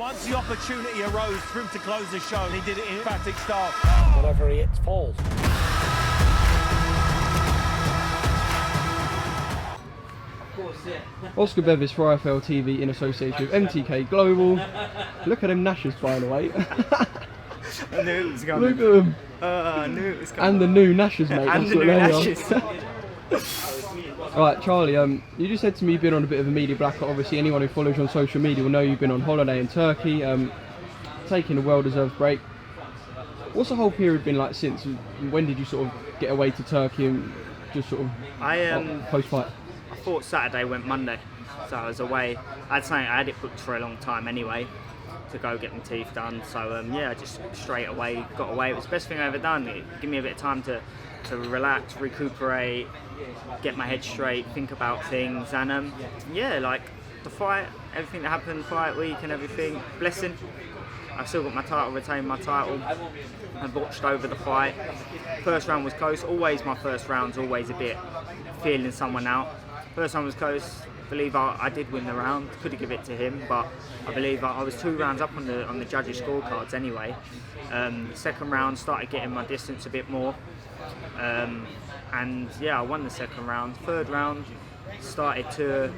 once the opportunity arose for him to close the show, he did it in emphatic style. Whatever he hits falls. Oscar Bevis for IFL TV in association with MTK Global. Look at them Nashers, by the way. I knew it was coming. Look at them. I knew it was coming. And the new Nashers, mate. And That's the what new they are. Nashers. Right, Charlie, you just said to me you've been on a bit of a media blackout. Obviously, anyone who follows you on social media will know you've been on holiday in Turkey, taking a well-deserved break. What's the whole period been like since? When did you sort of get away to Turkey and just sort of post-fight? I thought Saturday went Monday, so I was away. I had it booked for a long time anyway, to go get my teeth done. So yeah, just straight away got away. It was the best thing I ever done. It gave me a bit of time to relax, recuperate, get my head straight, think about things, and yeah, like the fight, everything that happened, fight week and everything, blessing. I still got my title, retained my title. I watched over the fight. First round was close. Always my first round's always a bit feeling someone out. First round was close. I believe I did win the round. Could have given it to him, but I believe I was 2 rounds up on the judges' scorecards anyway. Second round started getting my distance a bit more, and yeah, I won the second round. Third round started to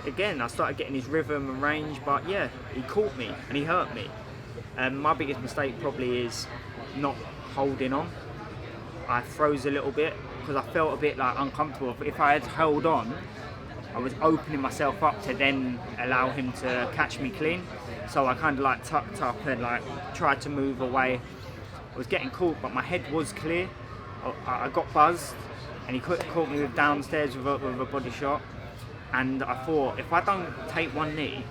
again, I started getting his rhythm and range, but yeah, he caught me and he hurt me. My biggest mistake probably is not holding on. I froze a little bit because I felt a bit like uncomfortable. If I had held on, I was opening myself up to then allow him to catch me clean. So I kind of like tucked up and like tried to move away. I was getting caught, but my head was clear. I got buzzed and he caught me with downstairs with a body shot. And I thought, if I don't take one knee,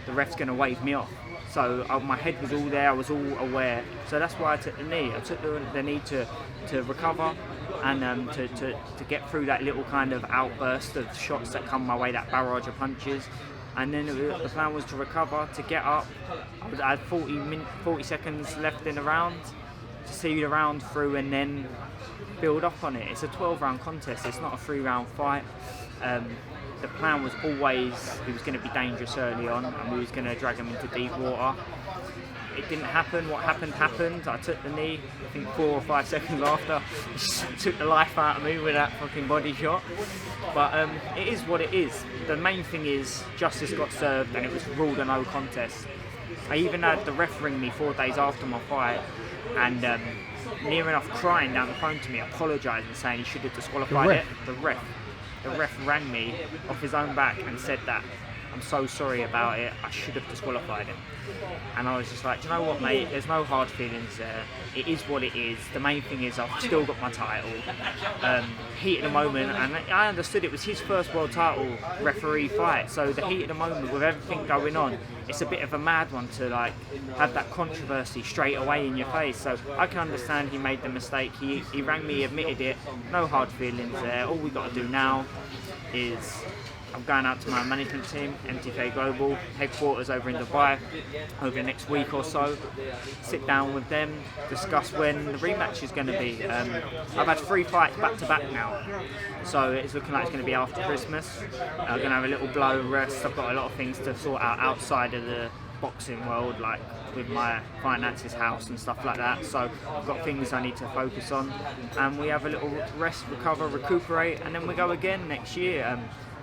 the ref's going to wave me off. So my head was all there, I was all aware. So that's why I took the knee. I took the knee to recover and to get through that little kind of outburst of shots that come my way, that barrage of punches. And then the plan was to recover, to get up. I had 40 seconds left in the round to see the round through and then build up on it. It's a 12-round contest, it's not a 3-round fight. The plan was always he was going to be dangerous early on and we was going to drag him into deep water. It didn't happen. What happened happened. I took the knee, I think 4 or 5 seconds after. He just took the life out of me with that fucking body shot. But it is what it is. The main thing is justice got served and it was ruled a no contest. I even had the ref ring me 4 days after my fight and near enough crying down the phone to me, apologising, saying he should have disqualified it. The ref rang me off his own back and said that I'm so sorry about it, I should have disqualified him. And I was just like, do you know what, mate, there's no hard feelings there, it is what it is. The main thing is I've still got my title. Heat of the moment, and I understood it was his first world title referee fight, so the heat of the moment with everything going on, it's a bit of a mad one to like have that controversy straight away in your face. So I can understand he made the mistake. He rang me, admitted it, no hard feelings there. All we got to do now is I'm going out to my management team, MTK Global, headquarters over in Dubai, over the next week or so. Sit down with them, discuss when the rematch is going to be. I've had 3 fights back to back now, so it's looking like it's going to be after Christmas. I'm going to have a little blow rest. I've got a lot of things to sort out outside of the boxing world, like with my finances, house and stuff like that. So I've got things I need to focus on, and we have a little rest, recover, recuperate, and then we go again next year.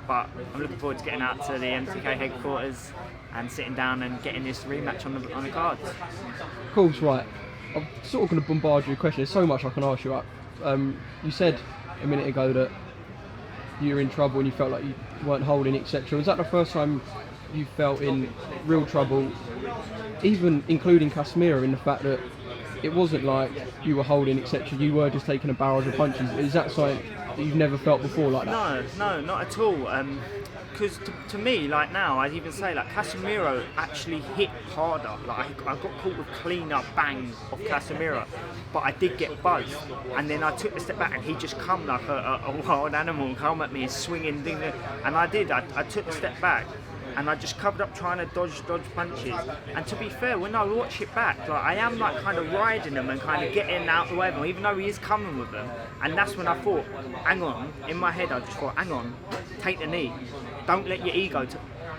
But I'm looking forward to getting out to the MTK headquarters and sitting down and getting this rematch on the cards. Of course, right. I'm sort of going to bombard you with questions. There's so much I can ask you. You said a minute ago that you were in trouble and you felt like you weren't holding, etc. Was that the first time you felt in real trouble, even including Casemiro, in the fact that it wasn't like you were holding, etc. You were just taking a barrage of punches? Is that something that you've never felt before like that? No, not at all. Because to me, like now, I'd even say like Casemiro actually hit harder. Like I got caught with clean up bang of Casemiro, but I did get buzzed, and then I took a step back, and he just come like a wild animal and come at me, swinging thing, and I did. I took a step back. And I just covered up trying to dodge punches. And to be fair, when I watch it back, like I am like kind of riding them and kind of getting out the way of them, even though he is coming with them. And that's when I thought, hang on, in my head I just thought, hang on, take the knee. Don't let your ego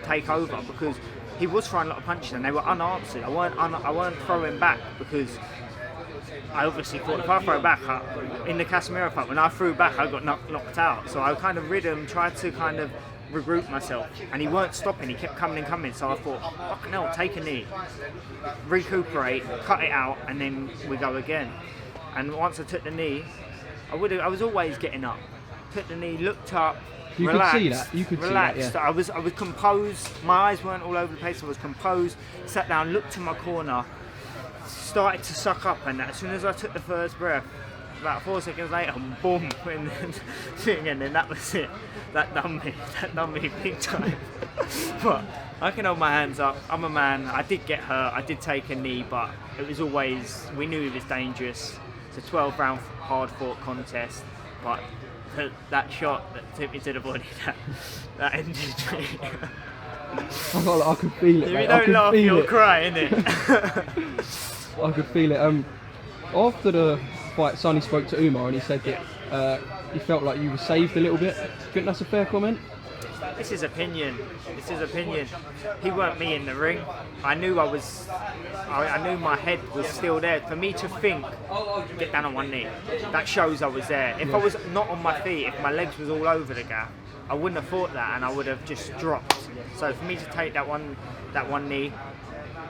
take over, because he was throwing a lot of punches and they were unanswered. I weren't throwing back because I obviously thought if I throw back in the Casemiro fight, when I threw back, I got knocked out. So I kind of rid him, tried to kind of regroup myself, and he weren't stopping. He kept coming and coming. So I thought, fucking hell, take a knee, recuperate, cut it out, and then we go again. And once I took the knee, I was always getting up. Took the knee, looked up. You relaxed, could see that. You could relaxed. see that. Yeah. I was composed. My eyes weren't all over the place. I was composed. Sat down, looked to my corner, started to suck up, and as soon as I took the first breath, about 4 seconds later, boom, and then that was it. That done me big time. But I can hold my hands up. I'm a man. I did get hurt. I did take a knee, but it was always, we knew he was dangerous. It's a 12-round hard-fought contest, but that shot that took me to the body, that ended me. I could feel it. If mate. you don't laugh, you'll cry, innit? I could feel it. After the fight, Sonny spoke to Umar and he said that he felt like you were saved a little bit. Do you think that's a fair comment? This is opinion. He weren't me in the ring. I knew I knew my head was still there. For me to think, get down on one knee, that shows I was there. If I was not on my feet, if my legs was all over the gap, I wouldn't have thought that, and I would have just dropped. So for me to take that one knee,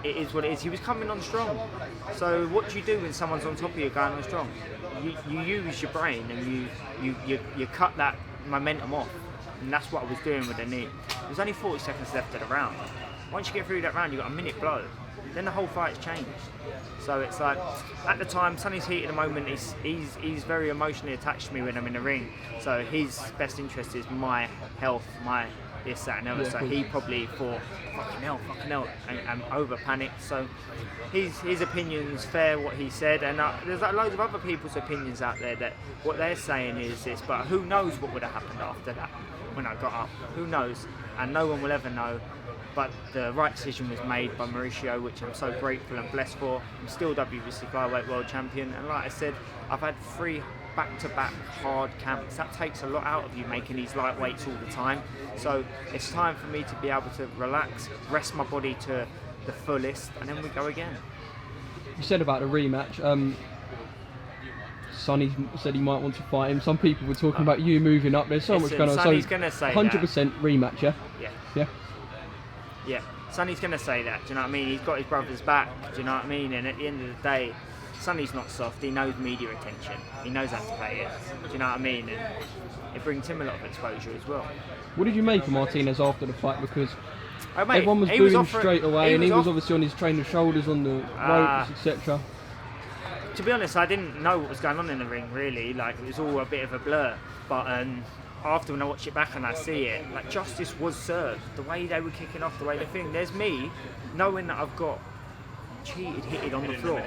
it is what it is. He was coming on strong. So what do you do when someone's on top of you going on strong? You use your brain and you cut that momentum off. And that's what I was doing with the knee. There's only 40 seconds left of the round. Once you get through that round, you've got a minute blow. Then the whole fight's changed. So it's like, at the time, Sonny's heat at the moment, he's very emotionally attached to me when I'm in the ring. So his best interest is my health, my this, that and other. Yeah, so cool. he probably thought, fucking hell, and over panicked. So his opinion's fair, what he said, and there's like loads of other people's opinions out there that what they're saying is this, but who knows what would have happened after that when I got up? Who knows? And no one will ever know. But the right decision was made by Mauricio, which I'm so grateful and blessed for. I'm still WBC flyweight world champion, and like I said, I've had 3 back-to-back hard camps. That takes a lot out of you, making these lightweights all the time. So it's time for me to be able to relax, rest my body to the fullest, and then we go again. You said about the rematch. Sonny said he might want to fight him. Some people were talking about you moving up. There's so much going on. Sonny's going to say 100% rematch, yeah? Yeah. Yeah. Sonny's going to say that, do you know what I mean? He's got his brother's back, do you know what I mean? And at the end of the day, Sonny's not soft. He knows media attention. He knows how to play it, do you know what I mean? And it brings him a lot of exposure as well. What did you make of Martinez after the fight? Because Mate, everyone was booing him straight away, and he was obviously on his trainer's shoulders on the ropes, etc. To be honest, I didn't know what was going on in the ring, really. Like, it was all a bit of a blur. But after, when I watch it back and I see it, like, justice was served. The way they were kicking off, the way they think. There's me, knowing that I've got hitted on the floor,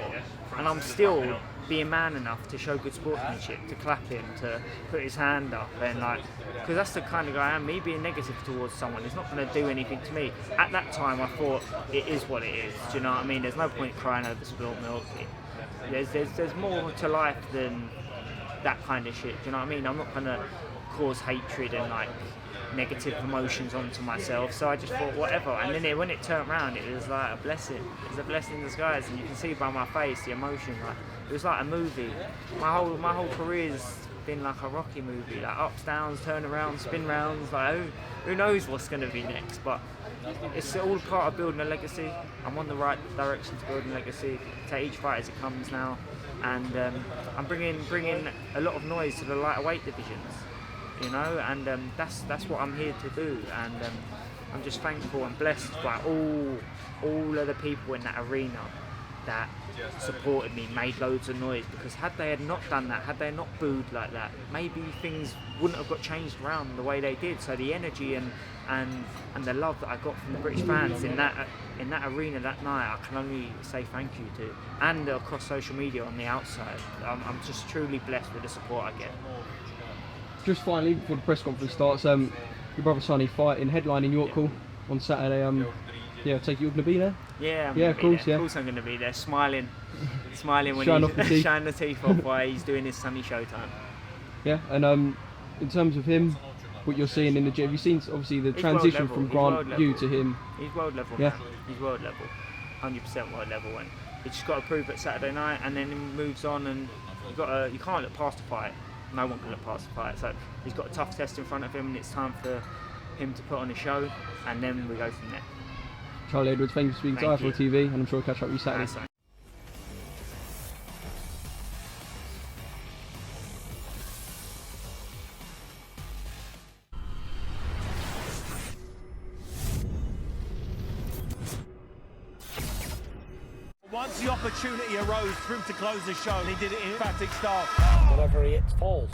and I'm still being man enough to show good sportsmanship, to clap him, to put his hand up, and like, because that's the kind of guy I am. Me being negative towards someone is not going to do anything to me. At that time, I thought, it is what it is. Do you know what I mean? There's no point crying over spilt milk. There's more to life than that kind of shit. Do you know what I mean? I'm not going to cause hatred and like negative emotions onto myself. So I just thought whatever. And then when it turned around, it was like a blessing. It was a blessing in disguise, and you can see by my face the emotion. Like, it was like a movie. My whole career's been like a Rocky movie. Like ups, downs, turn around, spin rounds. Like who knows what's going to be next? But it's all part of building a legacy. I'm on the right direction to building a legacy. Take each fight as it comes now, and I'm bringing a lot of noise to the lighter weight divisions, you know, and that's what I'm here to do. And I'm just thankful and blessed by all of the people in that arena that supported me, made loads of noise, because had they had not done that, had they not booed like that, maybe things wouldn't have got changed around the way they did. So the energy and the love that I got from the British fans in that arena that night, I can only say thank you to. And across social media on the outside, I'm just truly blessed with the support I get. Just finally, before the press conference starts, your brother Sonny fighting, headlining York Hall on Saturday. Yeah, I take it you're going to be there? Yeah, of course, Of course I'm going to be there, smiling when he's showing the teeth off while he's doing his Sunny Showtime. Yeah, and in terms of him, what you're seeing in the gym? Have you seen obviously the He's transition world from level. He's Grant world you level. to him? He's world level, Yeah. man. He's world level. 100% world level. And he just got to prove it Saturday night, and then he moves on, and you can't look past the fight. No one can look past the fight. So he's got a tough test in front of him, and it's time for him to put on a show, and then we go from there. Charlie Edwards, thank you for speaking to Thank IFL you. TV, and I'm sure I'll catch up with you Saturday. Nice. Once the opportunity arose for him to close the show, he did it in emphatic style. Whatever he hits falls.